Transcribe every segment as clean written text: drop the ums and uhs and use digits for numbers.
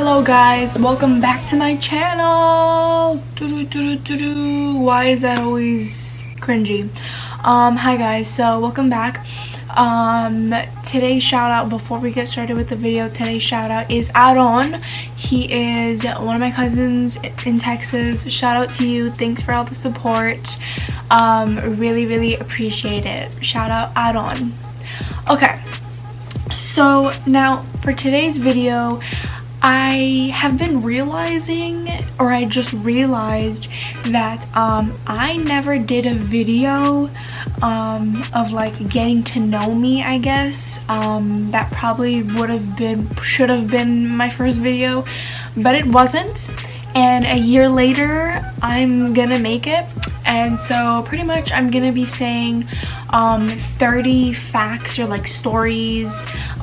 Hello guys, welcome back to my channel. Why is that always cringy? Hi guys, so welcome back. Today's shout out, before we get started with the video, today's shout out is Aaron. He is one of my cousins in Texas. Shout out to you, thanks for all the support. Really appreciate it. Shout out Aaron. Okay, so now for today's video, I have been realizing, or I just realized that I never did a video of like getting to know me, I guess. That probably should have been my first video, but it wasn't. And a year later, I'm gonna make it. And so pretty much I'm gonna be saying 30 facts or like stories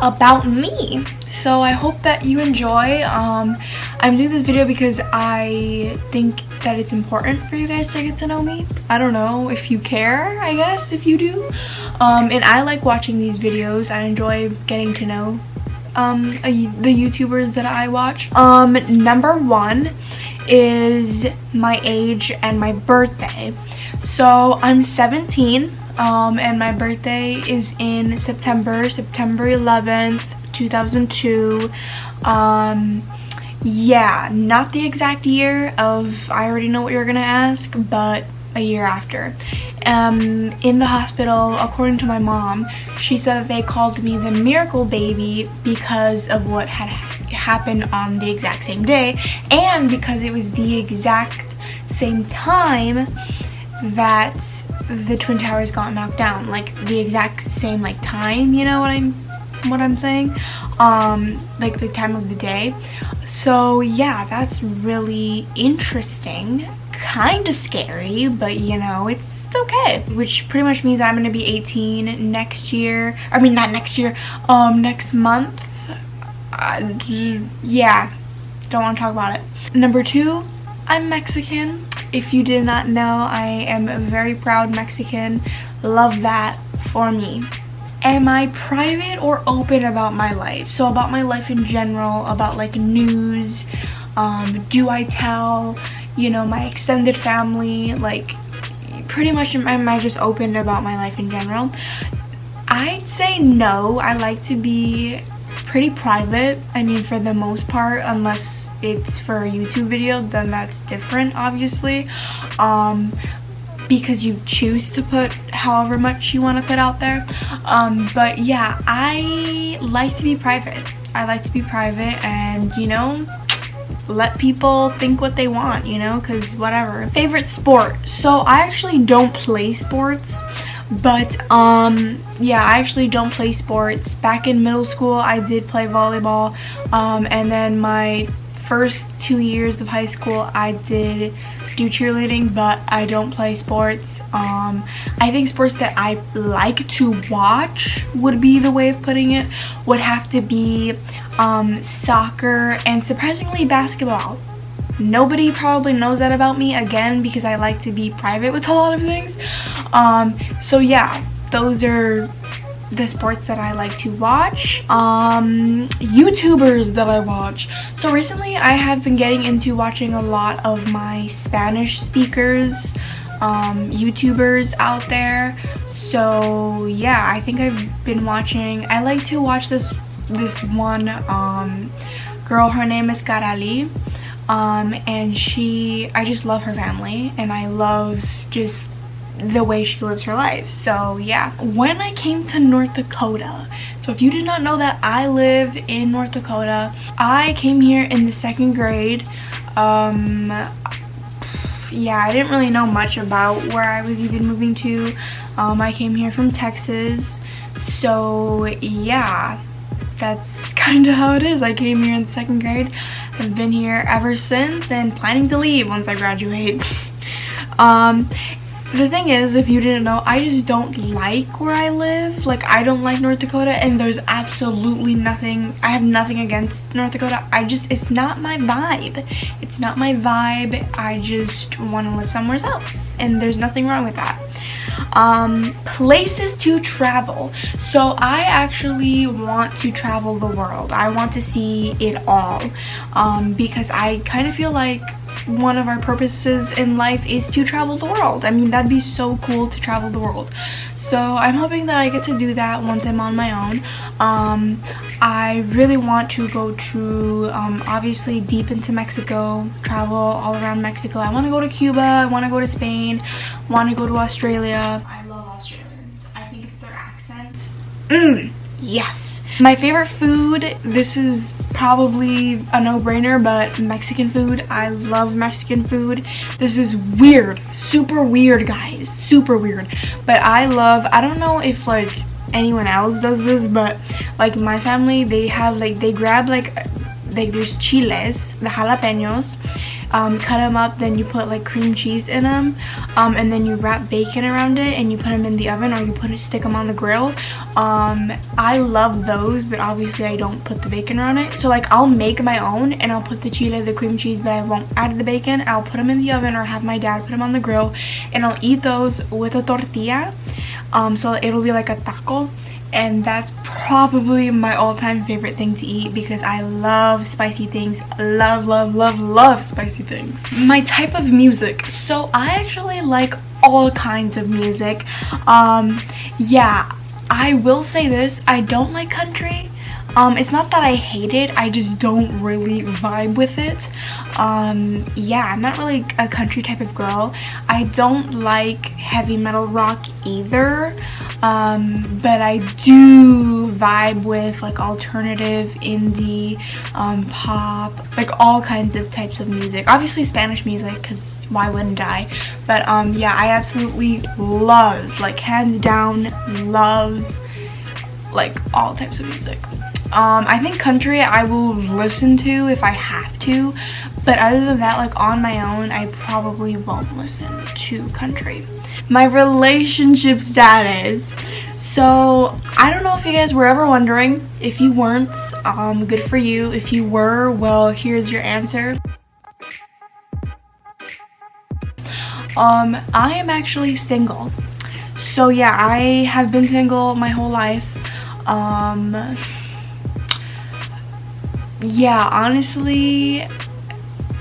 about me. So I hope that you enjoy. I'm doing this video because I think that it's important for you guys to get to know me. I don't know if you care, I guess, if you do. And I like watching these videos. I enjoy getting to know the YouTubers that I watch. Number one is my age and my birthday. So I'm 17 and my birthday is in September 11th 2002. Yeah, not the exact year of, I already know what you're gonna ask, but a year after. In the hospital, according to my mom, she said that they called me the miracle baby because of what had happened on the exact same day, and because it was the exact same time that the Twin Towers got knocked down, like the exact same like time, you know what I'm saying, like the time of the day. So yeah, that's really interesting, kind of scary, but you know, it's okay. Which pretty much means I'm gonna be 18 next year. I mean, not next year, next month. Yeah, don't want to talk about it. Number two, I'm Mexican. If you did not know, I am a very proud Mexican. Love that for me. Am I private or open about my life? So about my life in general, about like news. Do I tell, you know, my extended family? Like, pretty much am I just open about my life in general? I'd say no. I like to be pretty private. I mean, for the most part, unless it's for a YouTube video, then that's different, obviously. Because you choose to put however much you want to put out there. But yeah, I like to be private. I like to be private and, you know, let people think what they want, you know, because whatever. Favorite sport. So I actually don't play sports, but yeah, I actually don't play sports. Back in middle school, I did play volleyball, and then my first 2 years of high school, I did do cheerleading, but I don't play sports. I think sports that I like to watch, would be the way of putting it, would have to be soccer and surprisingly basketball. Nobody probably knows that about me, again, because I like to be private with a lot of things. So yeah, those are the sports that I like to watch. YouTubers that I watch. So recently I have been getting into watching a lot of my Spanish speakers YouTubers out there. So yeah, I think I've been watching, I like to watch this one girl. Her name is Karali, and I just love her family, and I love just the way she lives her life. So yeah, when I came to North Dakota, so if you did not know that I live in North Dakota, I came here in the 2nd grade. Yeah, I didn't really know much about where I was even moving to. I came here from Texas, so yeah, that's kind of how it is. I came here in the 2nd grade. I've been here ever since and planning to leave once I graduate. The thing is, if you didn't know, I just don't like where I live. Like, I don't like North Dakota, and there's absolutely nothing, I have nothing against North Dakota. It's not my vibe. I just want to live somewhere else, and there's nothing wrong with that. Places to travel. So I actually want to travel the world. I want to see it all, because I kind of feel like one of our purposes in life is to travel the world. I mean, that'd be so cool to travel the world. So I'm hoping that I get to do that once I'm on my own. I really want to go to, obviously deep into Mexico, travel all around Mexico. I want to go to Cuba, I want to go to Spain, want to go to Australia. I love Australians. I think it's their accents. Yes. My favorite food, this is probably a no-brainer, but Mexican food. I love Mexican food. This is weird, super weird, guys, super weird, but I don't know if like anyone else does this, but like my family, they have like, they grab like there's chiles, the jalapenos, cut them up, then you put like cream cheese in them, and then you wrap bacon around it and you put them in the oven, or you stick them on the grill. I love those, but obviously I don't put the bacon on it. So like I'll make my own and I'll put the chile, the cream cheese, but I won't add the bacon. I'll put them in the oven or have my dad put them on the grill, and I'll eat those with a tortilla, so it'll be like a taco. And that's probably my all-time favorite thing to eat because I love spicy things. Love spicy things. My type of music. So I actually like all kinds of music. Yeah, I will say this, I don't like country. It's not that I hate it, I just don't really vibe with it. Yeah, I'm not really a country type of girl. I don't like heavy metal rock either, but I do vibe with like alternative, indie, pop, like all kinds of types of music. Obviously Spanish music, because why wouldn't I? But yeah, I absolutely love, like hands down, love like all types of music. I think country I will listen to if I have to, but other than that, like on my own, I probably won't listen to country. My relationship status. So I don't know if you guys were ever wondering. If you weren't, good for you. If you were, well, here's your answer. I am actually single. So yeah, I have been single my whole life. Yeah, honestly,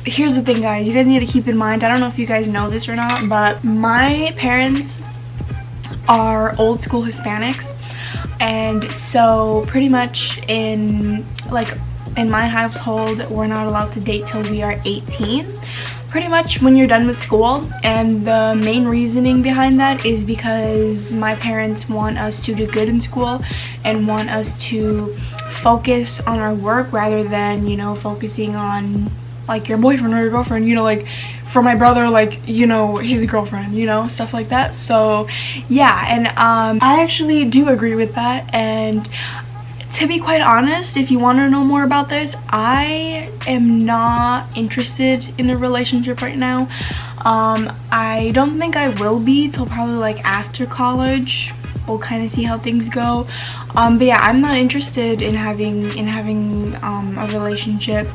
here's the thing, guys. You guys need to keep in mind, I don't know if you guys know this or not, but my parents are old school Hispanics, and so pretty much in my household, we're not allowed to date till we are 18. Pretty much when you're done with school, and the main reasoning behind that is because my parents want us to do good in school and want us to focus on our work rather than, you know, focusing on like your boyfriend or your girlfriend, you know, like for my brother, like, you know, his girlfriend, you know, stuff like that. So yeah, and I actually do agree with that. And to be quite honest, if you want to know more about this, I am not interested in a relationship right now. I don't think I will be till probably like after college. We'll kind of see how things go. But yeah, I'm not interested in having a relationship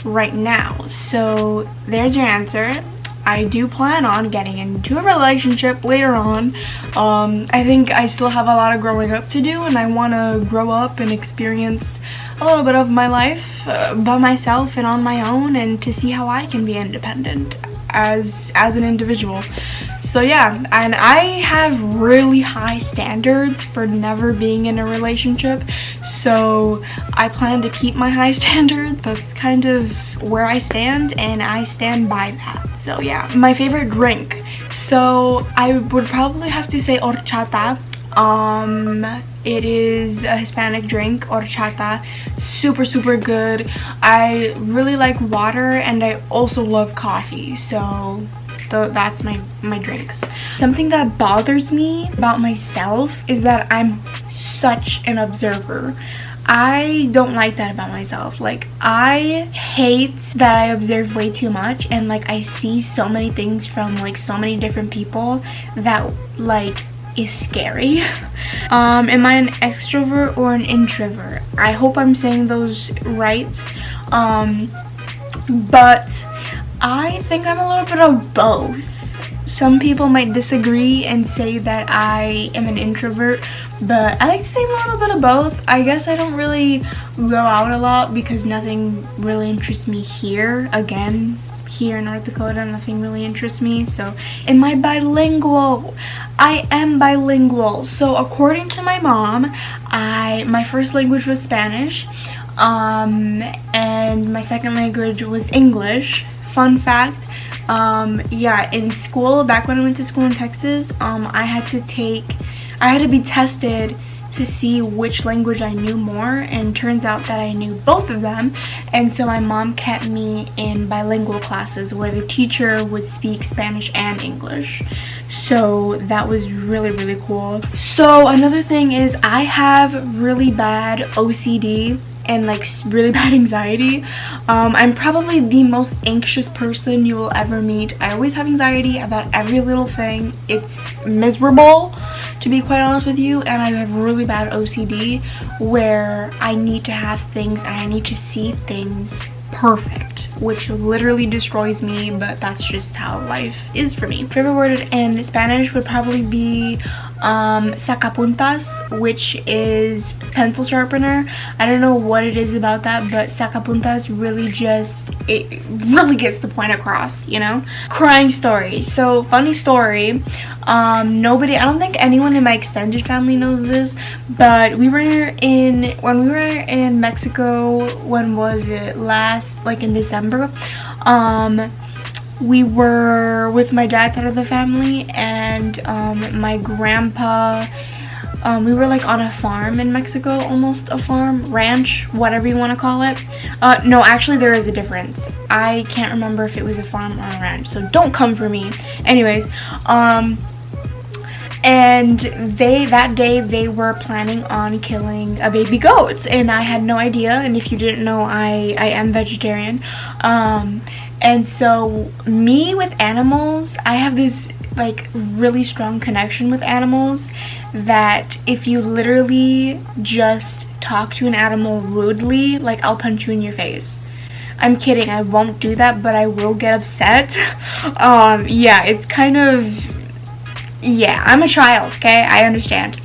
right now. So there's your answer. I do plan on getting into a relationship later on. I think I still have a lot of growing up to do, and I want to grow up and experience a little bit of my life by myself and on my own, and to see how I can be independent as an individual. So yeah, and I have really high standards for never being in a relationship, so I plan to keep my high standards. That's kind of where I stand, and I stand by that. So yeah, my favorite drink. So I would probably have to say horchata. It is a Hispanic drink, horchata. Super good. I really like water, and I also love coffee, so that's my drinks. Something that bothers me about myself is that I'm such an observer. I don't like that about myself. Like, I hate that I observe way too much, and like I see so many things from like so many different people that like is scary. Am I an extrovert or an introvert? I hope I'm saying those right. But I think I'm a little bit of both. some people might disagree and say that I am an introvert, but I like to say I'm a little bit of both. I guess I don't really go out a lot because nothing really interests me here. Again, here in North Dakota, nothing really interests me. So am I bilingual? I am bilingual. So according to my mom, my first language was Spanish, and my second language was English. Fun fact, yeah, in school, back when I went to school in Texas, I had to be tested to see which language I knew more, and turns out that I knew both of them. And so my mom kept me in bilingual classes where the teacher would speak Spanish and English. So that was really, really cool. So another thing is I have really bad OCD and like really bad anxiety. I'm probably the most anxious person you will ever meet. I always have anxiety about every little thing. It's miserable, to be quite honest with you, and I have really bad OCD where I need to have things and I need to see things perfect, which literally destroys me, but that's just how life is for me. Favorite word in Spanish would probably be sacapuntas, which is pencil sharpener. I don't know what it is about that, but sacapuntas really it really gets the point across, you know. Crying story. So funny story, I don't think anyone in my extended family knows this, but when we were in Mexico, when was it, like in December, we were with my dad's side of the family, and my grandpa, we were like on a farm in Mexico, almost a farm, ranch, whatever you want to call it. No, actually there is a difference. I can't remember if it was a farm or a ranch, so don't come for me. Anyways, and that day they were planning on killing a baby goat, and I had no idea. And if you didn't know, I am vegetarian, and so me with animals, I have this like really strong connection with animals that if you literally just talk to an animal rudely, like I'll punch you in your face. I'm kidding, I won't do that, but I will get upset. Yeah, it's kind of, yeah, I'm a child, okay? I understand.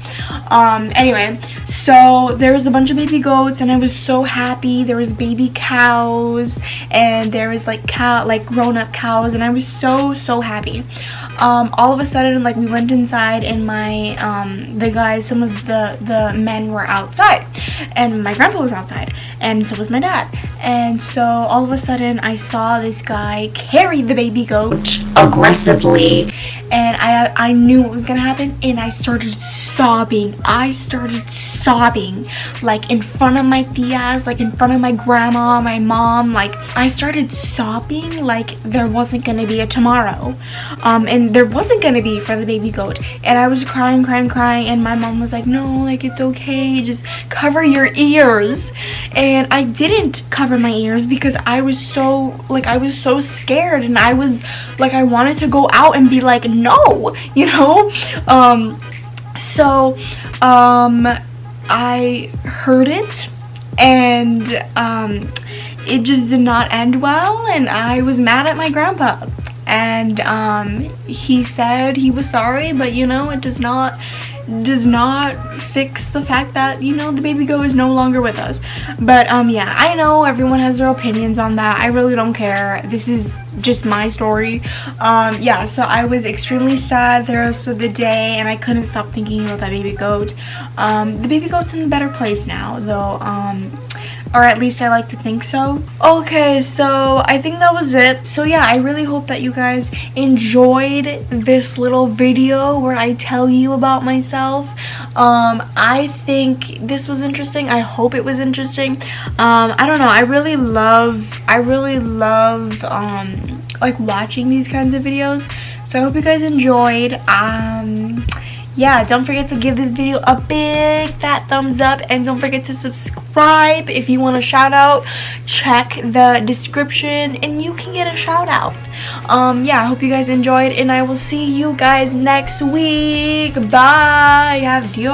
Anyway, so there was a bunch of baby goats, and I was so happy. There was baby cows, and there was like grown-up cows, and I was so happy. All of a sudden, like, we went inside, and some of the men were outside, and my grandpa was outside, and so was my dad. And so all of a sudden I saw this guy carry the baby goat aggressively, and I knew what was gonna happen, and I started sobbing. Like in front of my tias, like in front of my grandma, my mom. Like I started sobbing like there wasn't gonna be a tomorrow, and there wasn't gonna be for the baby goat. And I was crying, and my mom was like, no, like it's okay, just cover your ears. And I didn't cover my ears because I was so scared, and I was like, I wanted to go out and be like, no, you know. So I heard it, and it just did not end well, and I was mad at my grandpa. And he said he was sorry, but you know, it does not fix the fact that, you know, the baby goat is no longer with us. But yeah, I know everyone has their opinions on that. I really don't care. This is just my story. Yeah, so I was extremely sad the rest of the day, and I couldn't stop thinking about that baby goat. The baby goat's in a better place now, though, or at least I like to think so. Okay, so I think that was it. So yeah, I really hope that you guys enjoyed this little video where I tell you about myself. I think this was interesting. I hope it was interesting. I don't know, I really love like watching these kinds of videos, so I hope you guys enjoyed. Yeah, don't forget to give this video a big fat thumbs up, and don't forget to subscribe. If you want a shout out, check the description and you can get a shout out. Yeah, I hope you guys enjoyed, and I will see you guys next week. Bye. Adios.